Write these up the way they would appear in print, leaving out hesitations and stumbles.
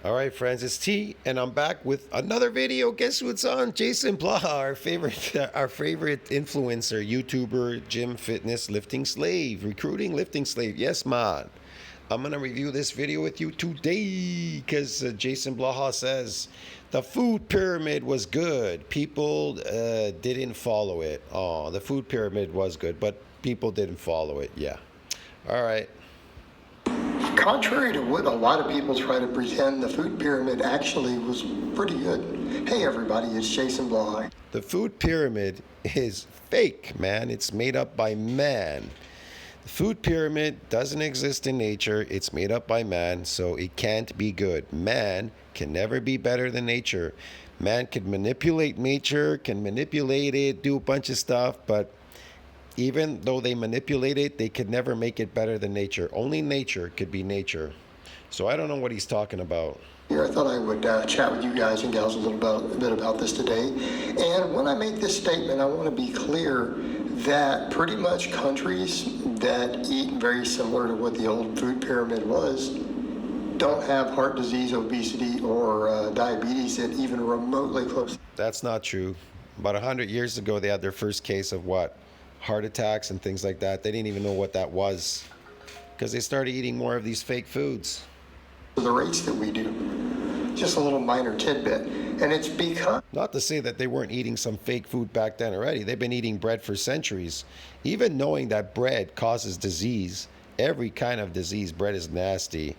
All right, friends, it's T, and I'm back with another video. Guess who it's on? Jason Blaha, our favorite, our favorite influencer, YouTuber, gym, fitness, lifting slave, recruiting, lifting slave. Yes, man. I'm gonna review this video with you today because Jason Blaha says the food pyramid was good. People didn't follow it. Oh, the food pyramid was good, but people didn't follow it. Yeah. All right. Contrary to what a lot of people try to pretend, the food pyramid actually was pretty good. Hey everybody, it's Jason Blaha. The food pyramid is fake, man. It's made up by man. The food pyramid doesn't exist in nature. It's made up by man, so it can't be good. Man can never be better than nature. Man can manipulate nature, can manipulate it, do a bunch of stuff, but even though they manipulate it, they could never make it better than nature. Only nature could be nature. So I don't know what he's talking about. Here, I thought I would chat with you guys and gals a bit about this today. And when I make this statement, I want to be clear that pretty much countries that eat very similar to what the old food pyramid was don't have heart disease, obesity, or diabetes that even remotely close. That's not true. About 100 years ago, they had their first case of what? Heart attacks and things like that. They didn't even know what that was because they started eating more of these fake foods. The rates that we do. Just a little minor tidbit. And it's because... Not to say that they weren't eating some fake food back then already. They've been eating bread for centuries. Even knowing that bread causes disease, every kind of disease, bread is nasty,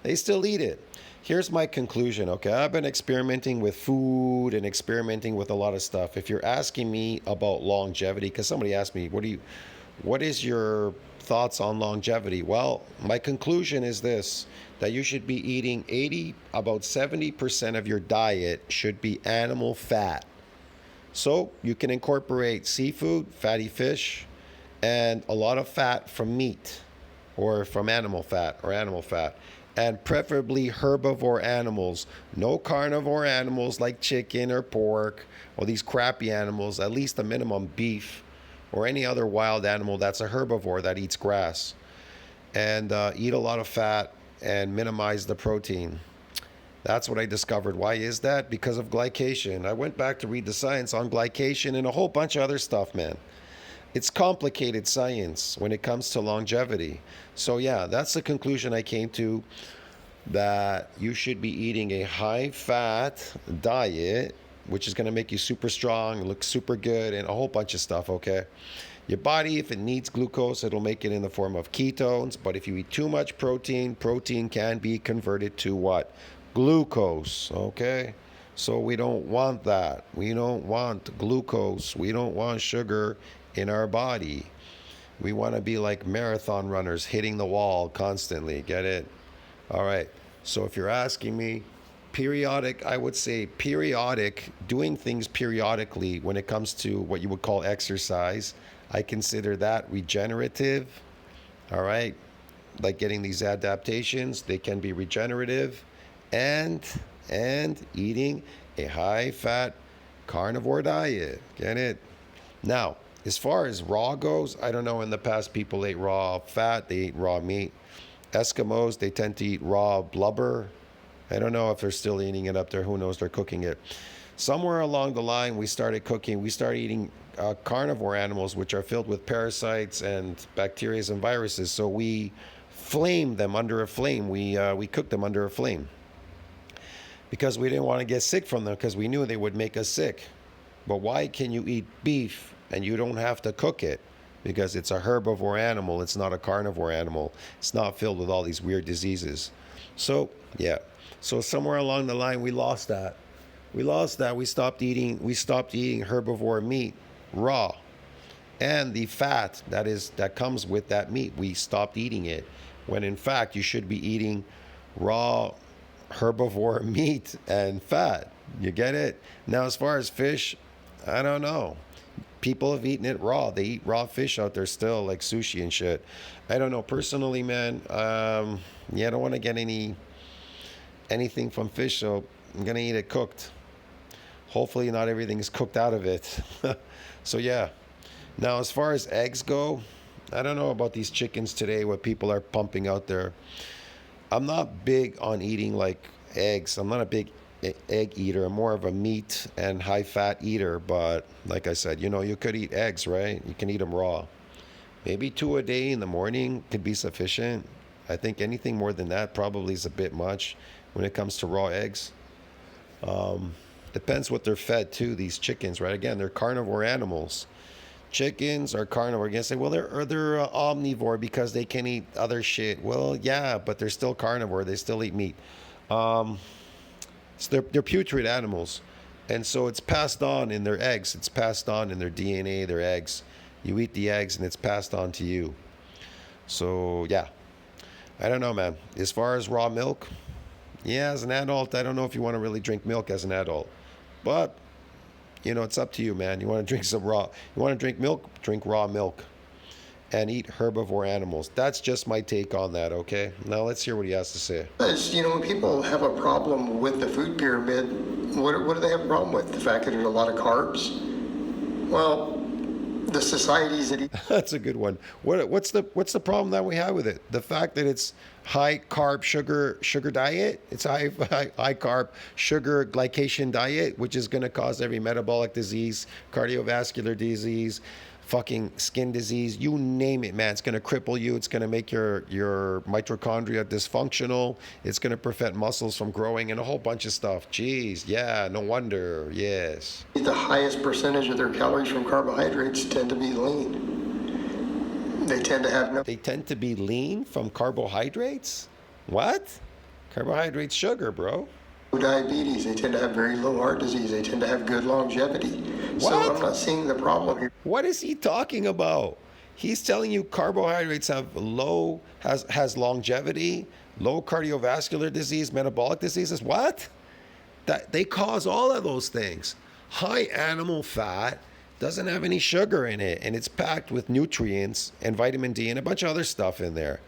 they still eat it. Here's my conclusion, okay? I've been experimenting with food and experimenting with a lot of stuff. If you're asking me about longevity, because somebody asked me, what is your thoughts on longevity? Well, my conclusion is this, that you should be eating about 70% of your diet should be animal fat. So you can incorporate seafood, fatty fish, and a lot of fat from meat or from animal fat. And preferably herbivore animals. No carnivore animals like chicken or pork or these crappy animals, at least a minimum beef or any other wild animal that's a herbivore that eats grass. And eat a lot of fat and minimize the protein. That's what I discovered. Why is that? Because of glycation. I went back to read the science on glycation and a whole bunch of other stuff, man. It's complicated science when it comes to longevity. So yeah, that's the conclusion I came to, that you should be eating a high-fat diet, which is going to make you super strong, look super good, and a whole bunch of stuff, okay? Your body, if it needs glucose, it'll make it in the form of ketones. But if you eat too much protein, protein can be converted to what? Glucose, okay? So we don't want that. We don't want glucose. We don't want sugar in our body. We want to be like marathon runners hitting the wall constantly. Get it? All right. So if you're asking me, periodic, I would say periodic, doing things periodically when it comes to what you would call exercise, I consider that regenerative. All right. Like getting these adaptations, they can be regenerative, and eating a high fat carnivore diet. Get it? Now, as far as raw goes, I don't know, in the past people ate raw fat, they ate raw meat. Eskimos, they tend to eat raw blubber. I don't know if they're still eating it up there. Who knows? They're cooking it. Somewhere along the line, we started eating carnivore animals, which are filled with parasites and bacteria and viruses. So we flamed them under a flame. We cooked them under a flame because we didn't want to get sick from them, because we knew they would make us sick. But why can you eat beef and you don't have to cook it? Because it's a herbivore animal. It's not a carnivore animal. It's not filled with all these weird diseases. So, yeah. So somewhere along the line, we lost that. We stopped eating herbivore meat raw. And the fat that comes with that meat, we stopped eating it. When in fact, you should be eating raw herbivore meat and fat. You get it? Now, as far as fish, I don't know. People have eaten it raw. They eat raw fish out there still, like sushi and shit. I don't know. Personally, man, I don't want to get anything from fish, so I'm going to eat it cooked. Hopefully not everything is cooked out of it. So, yeah. Now, as far as eggs go, I don't know about these chickens today, what people are pumping out there. I'm not big on eating like eggs. I'm not a big egg eater. I'm more of a meat and high fat eater. But like I said, you could eat eggs, right? You can eat them raw. Maybe two a day in the morning could be sufficient. I think anything more than that probably is a bit much when it comes to raw eggs. Depends what they're fed to, these chickens, right? Again, they're carnivore animals. Chickens are carnivore. You're gonna say, well, they're omnivore because they can eat other shit. Well, yeah, but they're still carnivore. They still eat meat. Um, so they're putrid animals, and so it's passed on in their eggs. It's passed on in their DNA, their eggs. You eat the eggs, and it's passed on to you. So yeah, I don't know, man. As far as raw milk, yeah, as an adult, I don't know if you want to really drink milk as an adult, but it's up to you, man. You want to drink some raw, you want to drink milk, drink raw milk, and eat herbivore animals. That's just my take on that, okay? Now let's hear what he has to say. When people have a problem with the food pyramid, what do they have a problem with? The fact that there's a lot of carbs? Well, the societies that That's a good one. What's the problem that we have with it? The fact that it's high carb sugar diet. It's high carb sugar glycation diet, which is going to cause every metabolic disease, cardiovascular disease, fucking skin disease, you name it, man. It's going to cripple you. It's going to make your mitochondria dysfunctional. It's going to prevent muscles from growing and a whole bunch of stuff. Jeez, yeah, no wonder. Yes. the highest percentage of their calories from carbohydrates tend to be lean. They tend to have no They tend to be lean from carbohydrates? What? Carbohydrates, sugar, bro. diabetes. They tend to have very low heart disease. They tend to have good longevity. So What? I'm not seeing the problem here. What is he talking about? He's telling you carbohydrates have has longevity, low cardiovascular disease, metabolic diseases. What? That they cause all of those things. High animal fat doesn't have any sugar in it, and it's packed with nutrients and vitamin D and a bunch of other stuff in there.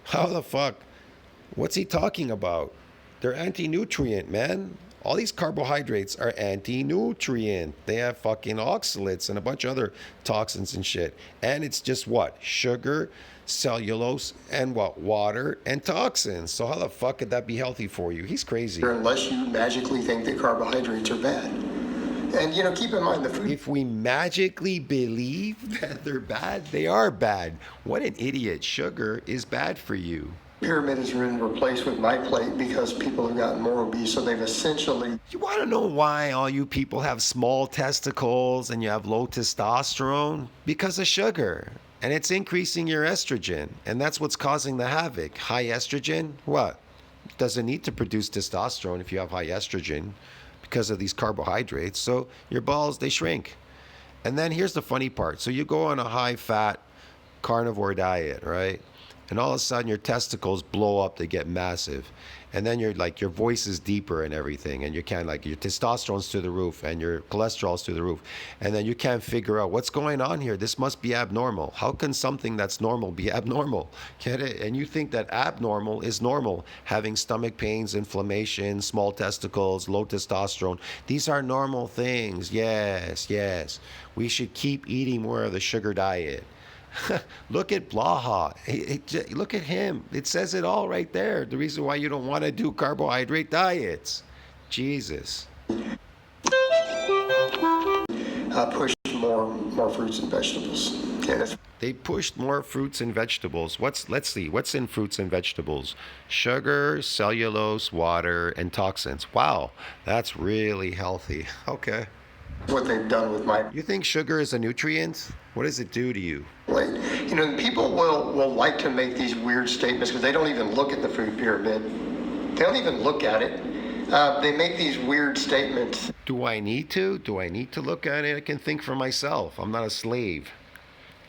How the fuck? What's he talking about? They're anti-nutrient, man. All these carbohydrates are anti-nutrient. They have fucking oxalates and a bunch of other toxins and shit. And it's just what? Sugar, cellulose, and what? Water and toxins. So how the fuck could that be healthy for you? He's crazy. Unless you magically think that carbohydrates are bad. And keep in mind the food If we magically believe that they're bad, they are bad. What an idiot. Sugar is bad for you. pyramid has been replaced with my plate because people have gotten more obese. So they've essentially You want to know why all you people have small testicles and you have low testosterone? Because of sugar. And it's increasing your estrogen. And that's what's causing the havoc. High estrogen? What? Doesn't need to produce testosterone if you have high estrogen because of these carbohydrates. So your balls, they shrink. And then here's the funny part. So you go on a high fat carnivore diet, right? And all of a sudden your testicles blow up, they get massive. And then your voice is deeper and everything. And you can't your testosterone's through the roof and your cholesterol's through the roof. And then you can't figure out what's going on here. This must be abnormal. How can something that's normal be abnormal? Get it? And you think that abnormal is normal. Having stomach pains, inflammation, small testicles, low testosterone. These are normal things. Yes, yes. We should keep eating more of the sugar diet. Look at Blaha. Look at him. It says it all right there. The reason why you don't want to do carbohydrate diets. Jesus. push more fruits and vegetables. And it's They pushed more fruits and vegetables. Let's see. What's in fruits and vegetables? Sugar, cellulose, water, and toxins. Wow, that's really healthy. Okay. what they've done with my You think sugar is a nutrient? What does it do to you? plate. People will like to make these weird statements because they don't even look at the food pyramid. They don't even look at it. They make these weird statements. Do I need to? Do I need to look at it? I can think for myself. I'm not a slave.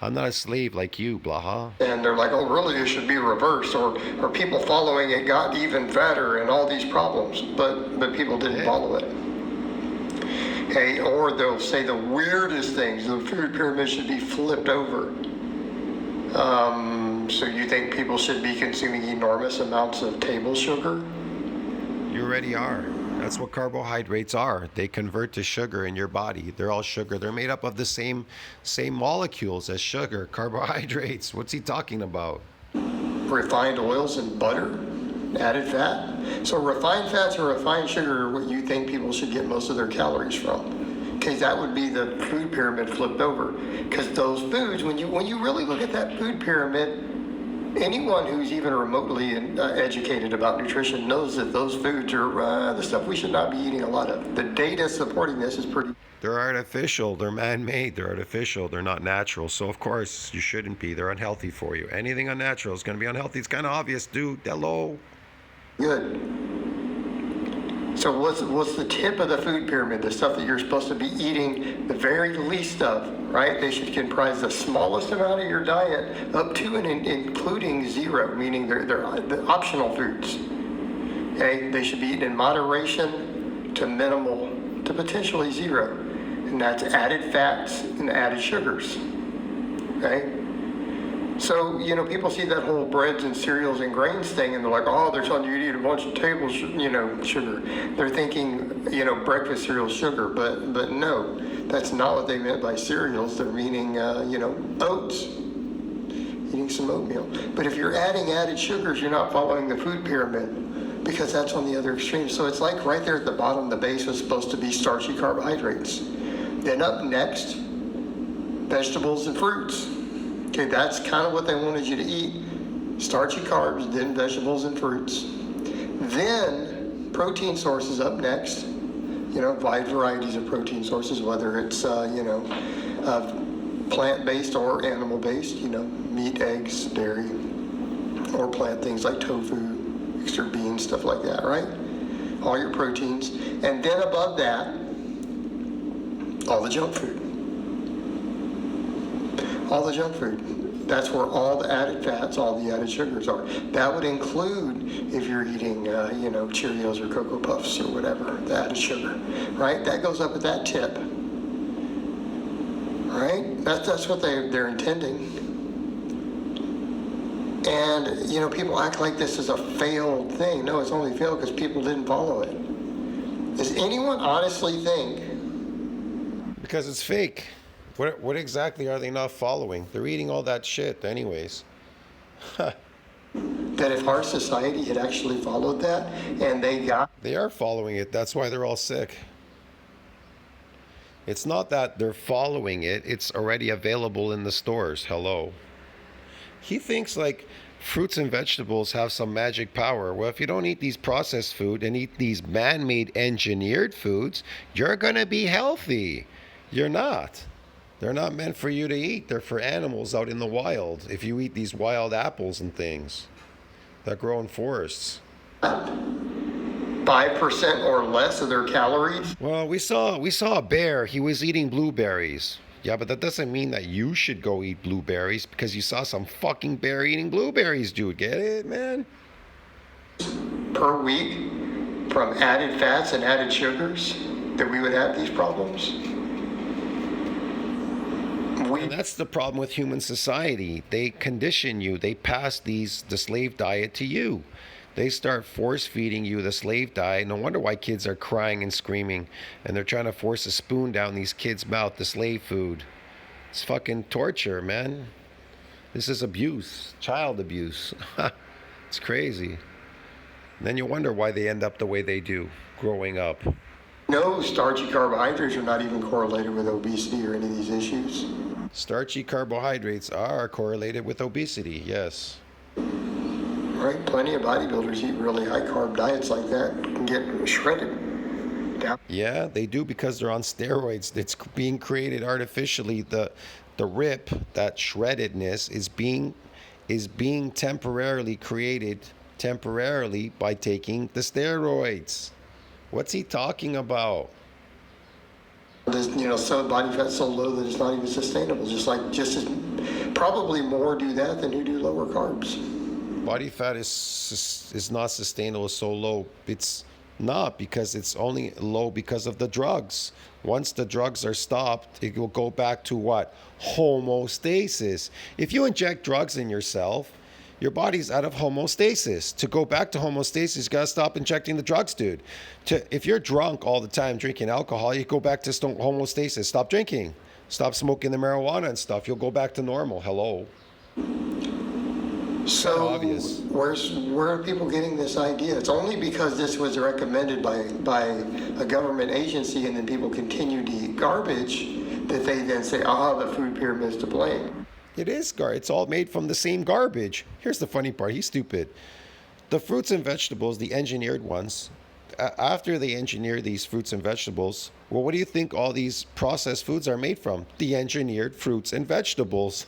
I'm not a slave like you, Blaha. And they're like, oh, really, it should be reversed, or people following it got even fatter and all these problems, but people didn't follow it. Okay, or they'll say the weirdest things. The food pyramid should be flipped over. So you think people should be consuming enormous amounts of table sugar? You already are. That's what carbohydrates are. They convert to sugar in your body. They're all sugar. They're made up of the same molecules as sugar, carbohydrates. What's he talking about? Refined oils and butter? added fat. So refined fats and refined sugar are what you think people should get most of their calories from. Okay, that would be the food pyramid flipped over. Because those foods, when you really look at that food pyramid, anyone who's even remotely educated about nutrition knows that those foods are the stuff we should not be eating a lot of. The data supporting this is pretty. They're artificial. They're man-made. They're artificial. They're not natural. So, of course, you shouldn't be. They're unhealthy for you. Anything unnatural is going to be unhealthy. It's kind of obvious, dude. Hello. Good. So what's the tip of the food pyramid? The stuff that you're supposed to be eating the very least of, right? They should comprise the smallest amount of your diet up to and including zero, meaning they're the optional foods. Okay? They should be eaten in moderation to minimal to potentially zero. And that's added fats and added sugars. Okay? So, people see that whole breads and cereals and grains thing and they're like, oh, they're telling you to eat a bunch of sugar. They're thinking, breakfast cereal sugar, but no, that's not what they meant by cereals. They're meaning, oats, eating some oatmeal. But if you're adding added sugars, you're not following the food pyramid because that's on the other extreme. So it's like right there at the bottom, the base was supposed to be starchy carbohydrates. Then up next, vegetables and fruits. Okay, that's kind of what they wanted you to eat. Starchy carbs, then vegetables and fruits. Then protein sources up next. Wide varieties of protein sources, whether it's, plant-based or animal-based, meat, eggs, dairy, or plant things like tofu, extra beans, stuff like that, right? All your proteins. And then above that, all the junk food. All the junk food. That's where all the added fats, all the added sugars are. That would include if you're eating, Cheerios or Cocoa Puffs or whatever, the added sugar, right? That goes up at that tip, right? That's what they're intending. And, people act like this is a failed thing. No, it's only failed because people didn't follow it. Does anyone honestly think? Because it's fake. What exactly are they not following? They're eating all that shit anyways. That if our society had actually followed that and They are following it. That's why they're all sick. It's not that they're following it. It's already available in the stores. Hello. He thinks like fruits and vegetables have some magic power. Well, if you don't eat these processed food and eat these man-made engineered foods, you're going to be healthy. You're not. They're not meant for you to eat. They're for animals out in the wild. If you eat these wild apples and things that grow in forests. 5% or less of their calories. Well, we saw a bear. He was eating blueberries. Yeah, but that doesn't mean that you should go eat blueberries because you saw some fucking bear eating blueberries, dude. Get it, man? Per week from added fats and added sugars that we would have these problems. And that's the problem with human society. They condition you. They pass the slave diet to you. They start force feeding you the slave diet. No wonder why kids are crying and screaming. And they're trying to force a spoon down these kids' mouth, the slave food. It's fucking torture, man. This is abuse, child abuse. It's crazy. And then you wonder why they end up the way they do growing up. No, starchy carbohydrates are not even correlated with obesity or any of these issues. Starchy carbohydrates are correlated with obesity, yes. Right, plenty of bodybuilders eat really high carb diets like that and get shredded. Down. Yeah, they do because they're on steroids. It's being created artificially. The rip, that shreddedness, is being temporarily created by taking the steroids. What's he talking about? There's, so body fat so low that it's not even sustainable. Just as probably more do that than who do lower carbs. Body fat is not sustainable, so low. It's not, because it's only low because of the drugs. Once the drugs are stopped, it will go back to what? Homeostasis. If you inject drugs in yourself, your body's out of homeostasis. To go back to homeostasis, you gotta stop injecting the drugs, dude. If you're drunk all the time drinking alcohol, you go back to homeostasis. Stop drinking. Stop smoking the marijuana and stuff. You'll go back to normal. Hello. It's kind of So obvious. where are people getting this idea? It's only because this was recommended by a government agency and then people continue to eat garbage that they then say, the food pyramid's to blame. It is It's all made from the same garbage. Here's the funny part. He's stupid. The fruits and vegetables, the engineered ones, after they engineer these fruits and vegetables, well, what do you think all these processed foods are made from? The engineered fruits and vegetables.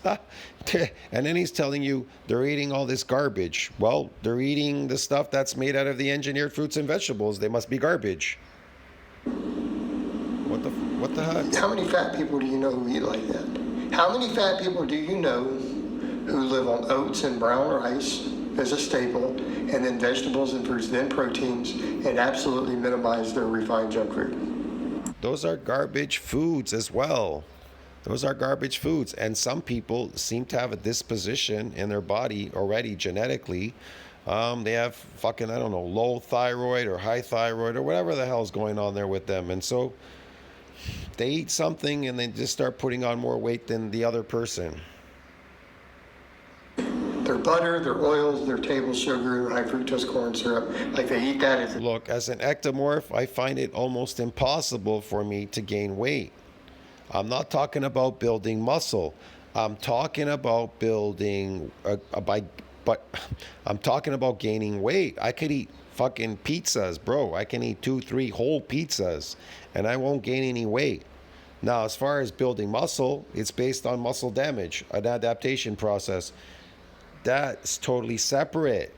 And then he's telling you they're eating all this garbage. Well, they're eating the stuff that's made out of the engineered fruits and vegetables. They must be garbage. What the heck? How many fat people do you know who eat like that? How many fat people do you know who live on oats and brown rice as a staple, and then vegetables and fruits, then proteins, and absolutely minimize their refined junk food? Those are garbage foods as well. Those are garbage foods. And some people seem to have a disposition in their body already genetically. They have fucking, I don't know, low thyroid or high thyroid or whatever the hell's going on there with them. And so they eat something and they just start putting on more weight than the other person. Their butter, their oils, their table sugar, high fructose corn syrup, like they eat that as Look, as an ectomorph, I find it almost impossible for me to gain weight. I'm not talking about building muscle. I'm talking about building, but I'm talking about gaining weight. I could eat fucking pizzas, bro. I can eat 2, 3 whole pizzas and I won't gain any weight. Now, as far as building muscle, it's based on muscle damage, an adaptation process. That's totally separate.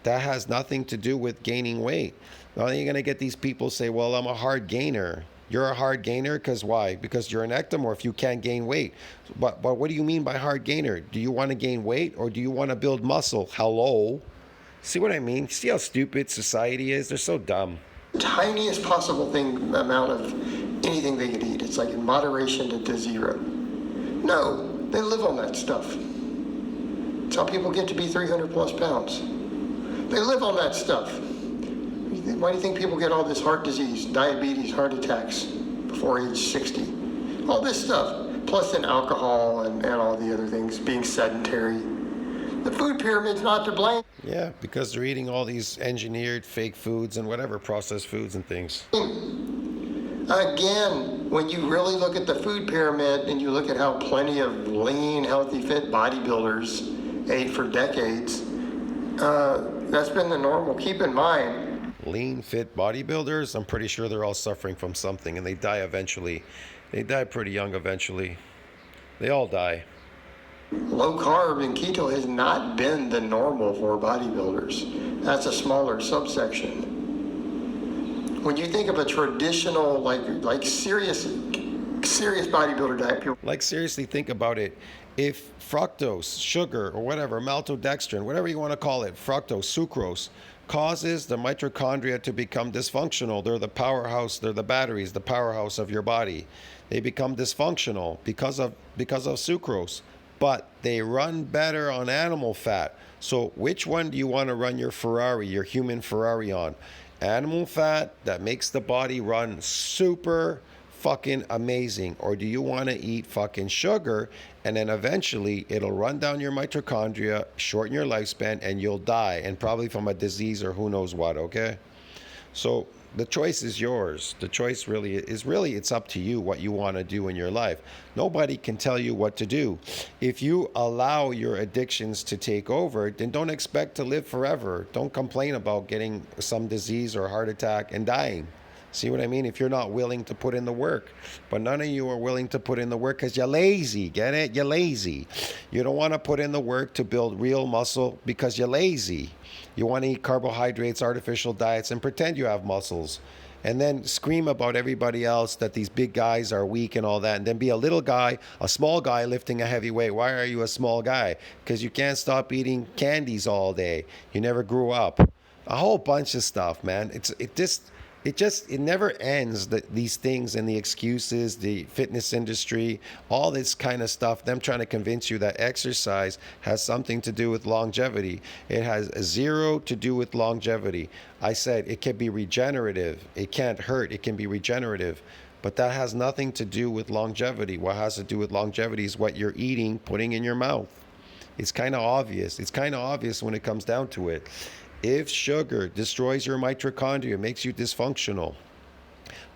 That has nothing to do with gaining weight. Now you're going to get these people say, well, I'm a hard gainer. You're a hard gainer because why? Because you're an ectomorph. You can't gain weight. But what do you mean by hard gainer? Do you want to gain weight or do you want to build muscle? Hello? See what I mean? See how stupid society is? They're so dumb. tiniest possible amount of anything they could eat. It's like in moderation to zero. No, they live on that stuff. It's how people get to be 300 plus pounds. They live on that stuff. Why do you think people get all this heart disease, diabetes, heart attacks before age 60? All this stuff, plus then alcohol and all the other things, being sedentary. The food pyramid's not to blame. Yeah, because they're eating all these engineered fake foods and whatever, processed foods and things. Again, when you really look at the food pyramid and you look at how plenty of lean, healthy, fit bodybuilders ate for decades, that's been the normal. Keep in mind, Lean, fit bodybuilders, I'm pretty sure they're all suffering from something and they die eventually. They die pretty young eventually. They all die. low carb and keto has not been the normal for bodybuilders. That's a smaller subsection. When you think of a traditional, like serious bodybuilder diet, people Like, seriously, think about it. If fructose, sugar, or whatever, maltodextrin, whatever you want to call it, fructose, sucrose, causes the mitochondria to become dysfunctional. They're the powerhouse, they're the batteries, the powerhouse of your body. They become dysfunctional because of sucrose, but they run better on animal fat. So which one do you want to run your Ferrari, your human Ferrari on? Animal fat that makes the body run super fucking amazing, or do you want to eat fucking sugar and then eventually it'll run down your mitochondria, shorten your lifespan, and you'll die, and probably from a disease or who knows what, okay? So the choice is yours. The choice really is it's up to you what you want to do in your life. Nobody can tell you what to do. If you allow your addictions to take over, then don't expect to live forever. Don't complain about getting some disease or heart attack and dying. See what I mean? If you're not willing to put in the work. But none of you are willing to put in the work because you're lazy. Get it? You're lazy. You don't want to put in the work to build real muscle because you're lazy. You want to eat carbohydrates, artificial diets, and pretend you have muscles. And then scream about everybody else that these big guys are weak and all that. And then be a little guy, a small guy lifting a heavy weight. Why are you a small guy? Because you can't stop eating candies all day. You never grew up. A whole bunch of stuff, man. It never ends, these things and the excuses, the fitness industry, all this kind of stuff, them trying to convince you that exercise has something to do with longevity. It has zero to do with longevity. I said it can be regenerative. It can't hurt. It can be regenerative. But that has nothing to do with longevity. What has to do with longevity is what you're eating, putting in your mouth. It's kind of obvious. It's kind of obvious when it comes down to it. If sugar destroys your mitochondria, makes you dysfunctional,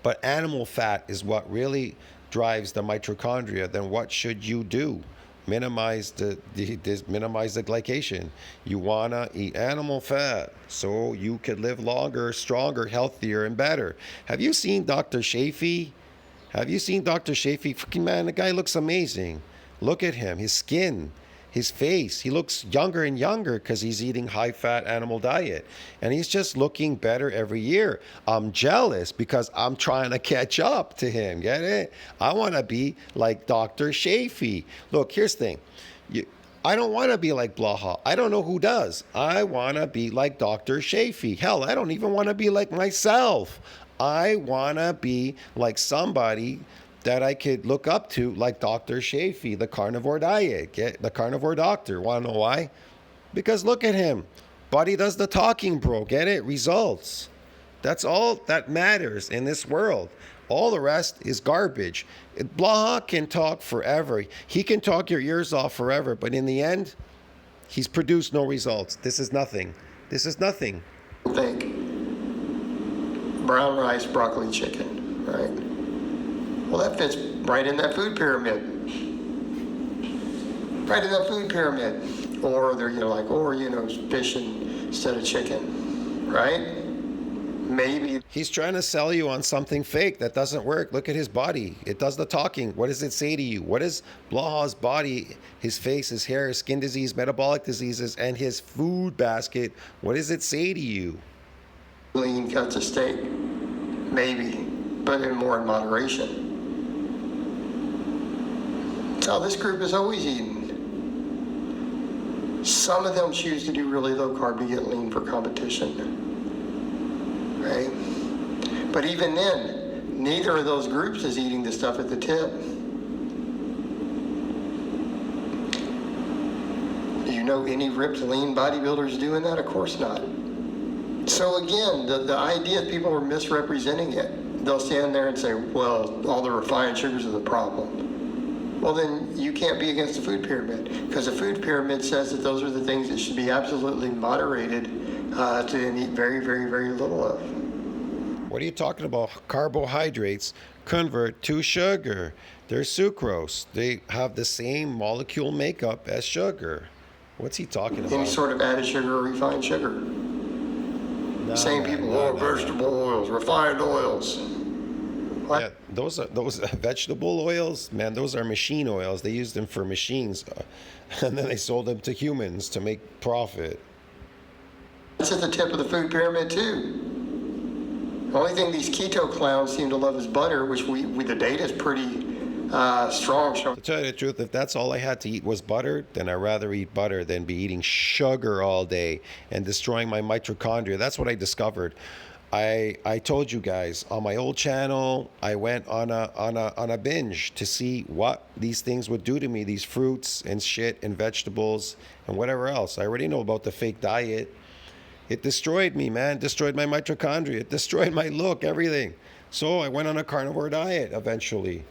but animal fat is what really drives the mitochondria, then what should you do? Minimize the glycation. You wanna eat animal fat so you could live longer, stronger, healthier, and better. Have you seen Dr. Shafee? Have you seen Dr. Shafee? Freaking man, the guy looks amazing. Look at him, his skin, his face. He looks younger and younger because he's eating high-fat animal diet. And he's just looking better every year. I'm jealous because I'm trying to catch up to him. Get it? I want to be like Dr. Shafee. Look, here's the thing. I don't want to be like Blaha. I don't know who does. I want to be like Dr. Shafee. Hell, I don't even want to be like myself. I want to be like somebody that I could look up to, like Dr. Shafee, the carnivore diet, get the carnivore doctor. Want to know why? Because look at him. Buddy does the talking, bro. Get it? Results. That's all that matters in this world. All the rest is garbage. Blaha can talk forever. He can talk your ears off forever. But in the end, he's produced no results. This is nothing. This is nothing. Think brown rice, broccoli, chicken, right? Well, that fits right in that food pyramid. Right in that food pyramid. Or they're, fish instead of chicken, right? Maybe. He's trying to sell you on something fake that doesn't work. Look at his body. It does the talking. What does it say to you? What is Blaha's body, his face, his hair, his skin disease, metabolic diseases, and his food basket? What does it say to you? Lean cuts of steak, maybe, but more in moderation. That's how this group is always eating. Some of them choose to do really low carb to get lean for competition, right? But even then, neither of those groups is eating the stuff at the tip. Do you know any ripped lean bodybuilders doing that? Of course not. So again, the idea is people are misrepresenting it. They'll stand there and say, well, all the refined sugars are the problem. Well, then you can't be against the food pyramid, because the food pyramid says that those are the things that should be absolutely moderated to eat very, very, very little of. What are you talking about? Carbohydrates convert to sugar. They're sucrose. They have the same molecule makeup as sugar. What's he talking about? Any sort of added sugar or refined sugar. Same people, vegetable oils, refined oils. What? Yeah, those vegetable oils, man, those are machine oils. They used them for machines, and then they sold them to humans to make profit. That's at the tip of the food pyramid too. The only thing these keto clowns seem to love is butter, which the data is pretty strong. To tell you the truth, if that's all I had to eat was butter, then I'd rather eat butter than be eating sugar all day and destroying my mitochondria. That's what I discovered. I told you guys on my old channel, I went on a binge to see what these things would do to me, these fruits and shit and vegetables and whatever else. I already know about the fake diet. It destroyed me, man. Destroyed my mitochondria. It destroyed my look, everything. So I went on a carnivore diet eventually.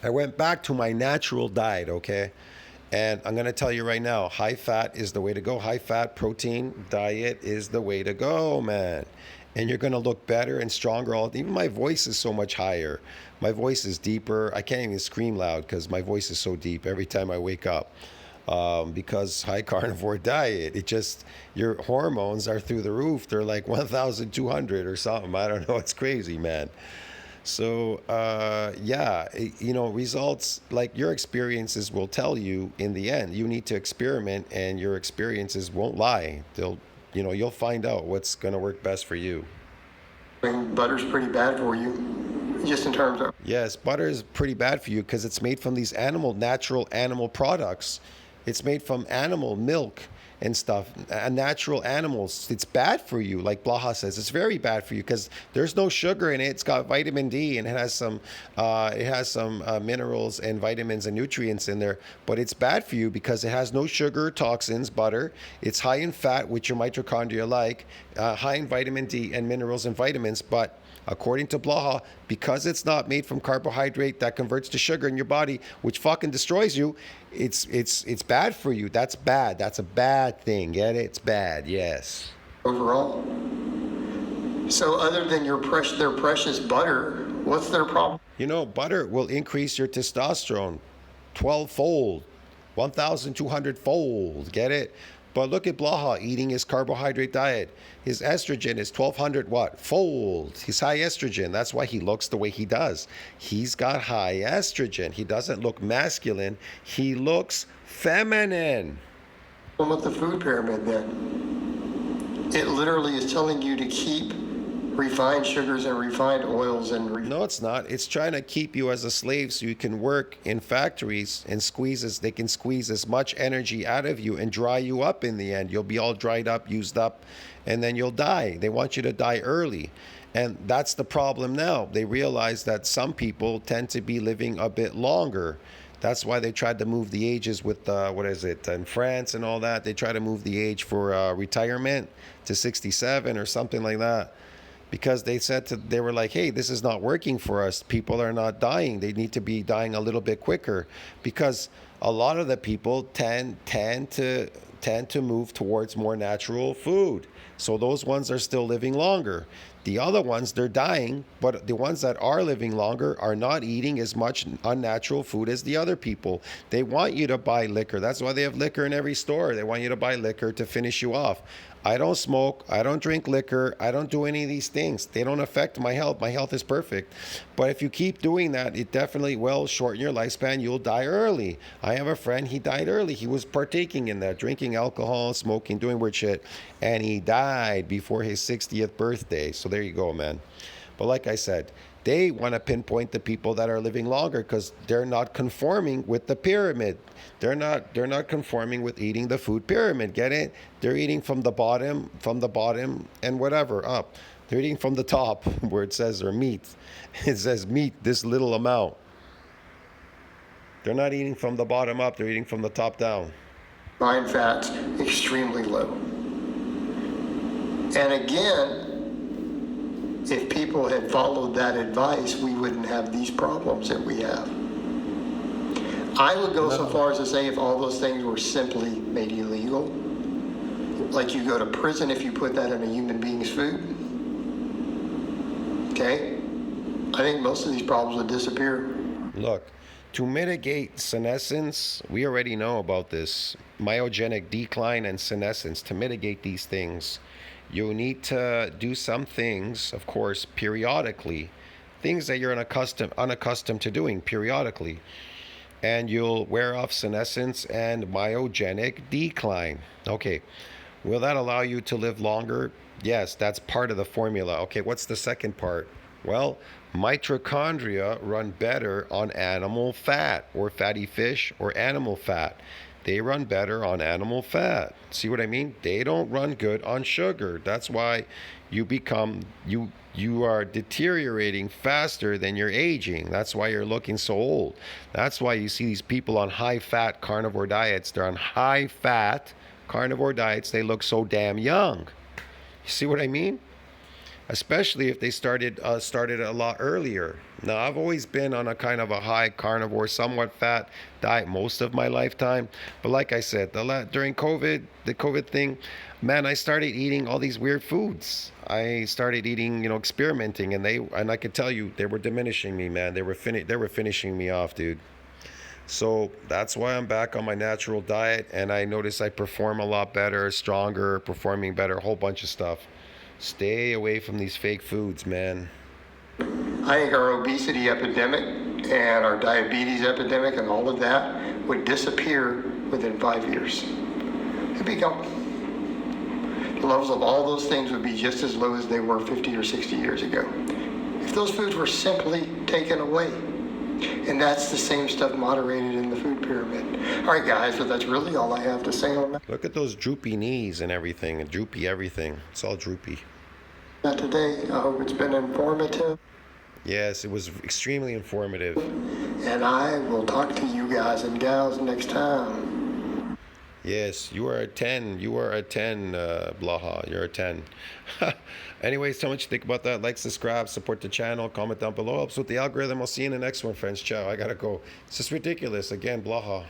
I went back to my natural diet, okay? And I'm going to tell you right now, high fat is the way to go. High fat protein diet is the way to go, man. And you're going to look better and stronger. Even my voice is so much higher. My voice is deeper. I can't even scream loud because my voice is so deep every time I wake up. Because high carnivore diet, your hormones are through the roof. They're like 1,200 or something. I don't know. It's crazy, man. So, results, like your experiences will tell you in the end. You need to experiment, and your experiences won't lie. You'll find out what's going to work best for you. Butter's pretty bad for you, just in terms of... Yes, butter is pretty bad for you because it's made from these natural animal products. It's made from animal milk and stuff. Natural animals, it's bad for you. Like Blaha says, it's very bad for you because there's no sugar in it. It's got vitamin D and it has some minerals and vitamins and nutrients in there. But it's bad for you because it has no sugar, toxins, butter. It's high in fat, which your mitochondria like, high in vitamin D and minerals and vitamins. But according to Blaha, because it's not made from carbohydrate that converts to sugar in your body, which fucking destroys you, it's bad for you. That's bad. That's a bad thing. Get it? It's bad. Yes. Overall. So other than their precious butter, what's their problem? You know, butter will increase your testosterone 12-fold, 1,200-fold. Get it? But look at Blaha eating his carbohydrate diet. His estrogen is 1,200 what? Fold. He's high estrogen. That's why he looks the way he does. He's got high estrogen. He doesn't look masculine. He looks feminine. With the food pyramid then, it literally is telling you to keep refined sugars and refined oils and no, it's not. It's trying to keep you as a slave so you can work in factories and they can squeeze as much energy out of you and dry you up in the end. You'll be all dried up, used up, and then you'll die. They want you to die early. And that's the problem now. They realize that some people tend to be living a bit longer. That's why they tried to move the ages with, in France and all that. They try to move the age for retirement to 67 or something like that. Because they were like, hey, this is not working for us. People are not dying. They need to be dying a little bit quicker. Because a lot of the people tend to move towards more natural food. So those ones are still living longer. The other ones, they're dying, but the ones that are living longer are not eating as much unnatural food as the other people. They want you to buy liquor. That's why they have liquor in every store. They want you to buy liquor to finish you off. I don't smoke. I don't drink liquor. I don't do any of these things. They don't affect my health. My health is perfect. But if you keep doing that, it definitely will shorten your lifespan. You'll die early. I have a friend, he died early. He was partaking in that, drinking alcohol, smoking, doing weird shit. And he died before his 60th birthday. So there you go, man. But like I said, they want to pinpoint the people that are living longer because they're not conforming with the pyramid. They're not conforming with eating the food pyramid. Get it? They're eating from the bottom, and whatever up. They're eating from the top where it says or meat. It says meat this little amount. They're not eating from the bottom up. They're eating from the top down. Refined fats extremely low. And again, if people had followed that advice, we wouldn't have these problems that we have. I would go so far as to say if all those things were simply made illegal, like you go to prison if you put that in a human being's food, okay, I think most of these problems would disappear. Look, to mitigate senescence, we already know about this myogenic decline and senescence. To mitigate these things, you need to do some things, of course, periodically, things that you're unaccustomed to doing periodically, and you'll wear off senescence and myogenic decline. Okay, will that allow you to live longer? Yes, that's part of the formula. Okay, what's the second part? Well, mitochondria run better on animal fat or fatty fish or animal fat. They run better on animal fat. See what I mean? They don't run good on sugar. That's why you are deteriorating faster than you're aging. That's why you're looking so old. That's why you see these people on high-fat carnivore diets. They're on high-fat carnivore diets. They look so damn young. You see what I mean? Especially if they started a lot earlier. Now, I've always been on a kind of a high carnivore, somewhat fat diet most of my lifetime. But like I said, during COVID, the COVID thing, man, I started eating all these weird foods. I started eating, experimenting, and I could tell you they were diminishing me, man. They were finishing me off, dude. So that's why I'm back on my natural diet, and I notice I perform a lot better, stronger, performing better, a whole bunch of stuff. Stay away from these fake foods, man. I think our obesity epidemic and our diabetes epidemic and all of that would disappear within 5 years. It'd be gone. The levels of all those things would be just as low as they were 50 or 60 years ago. If those foods were simply taken away, And that's the same stuff moderated in the food pyramid. All right, guys, so that's really all I have to say on Look at those droopy knees and everything, and droopy everything. It's all droopy. that today. I hope it's been informative. Yes, it was extremely informative. And I will talk to you guys and gals next time. Yes, you are a 10. You are a 10, Blaha. You're a 10. Anyways, tell me what you think about that. Like, subscribe, support the channel, comment down below. Helps with the algorithm. I'll see you in the next one, friends. Ciao. I gotta go. It's just ridiculous. Again, Blaha.